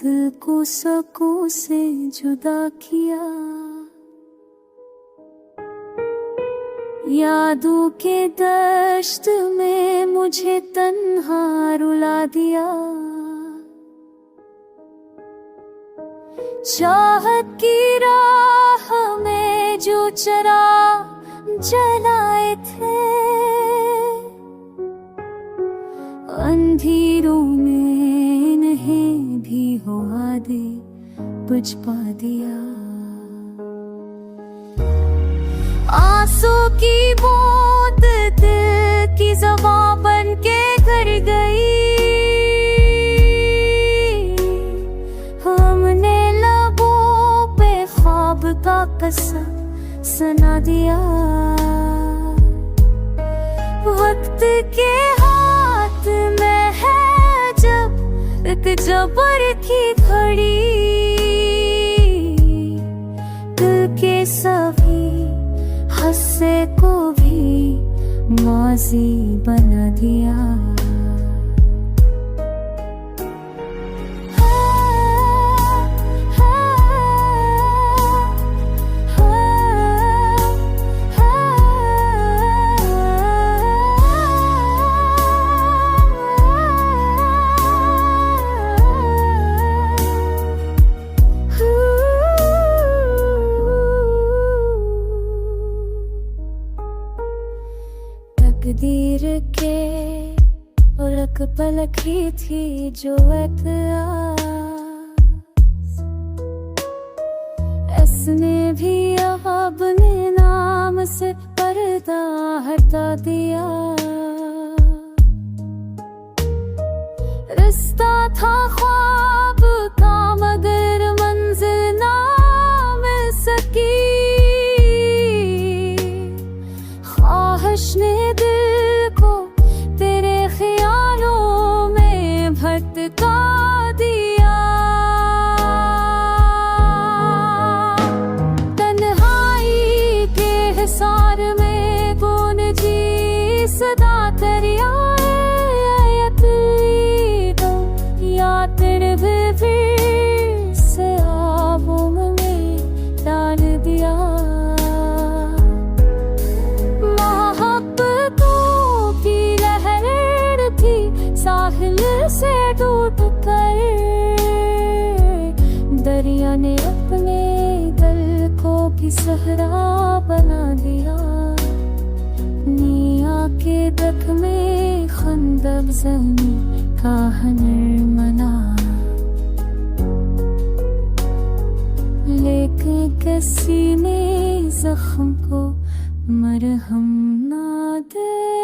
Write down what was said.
दिल को सुकून से जुदा किया। यादों के दश्त में मुझे तन्हा रुला दिया। चाहत की राह में जो चरा जलाए थे, अंधेरों में नहीं भी हुआ दे बुझा दिया। आंसू की बूंद दिल की ज़बान बन के कर गई। हमने लबों पे ख्वाब का कसम सुना दिया। वक्त के हाथ में है जब एक जबर की घड़ी। दिल के सभी हस्से को भी माजी बना दिया। तकदीर के उलक पलक ही थी जो एक इसने भी अपने नाम से पर्दा हटा दिया। रिश्ता था ख्वाब का मगर मंजिल ना मिल सकी। ख्वाहिश ने दिल को तेरे ख्यालों में भटका दिया। तन्हाई के हिसार में कौन जी सदा तेरी आयत दो या तेरे फिर से आबों में डाल दिया। साहिल से टूट कर दरिया ने अपने दिल को भी सहरा बना दिया। निया के दख में खंदक ज़मी का हनर मना, लेकिन किसी ने जख्म को मरहम ना दे।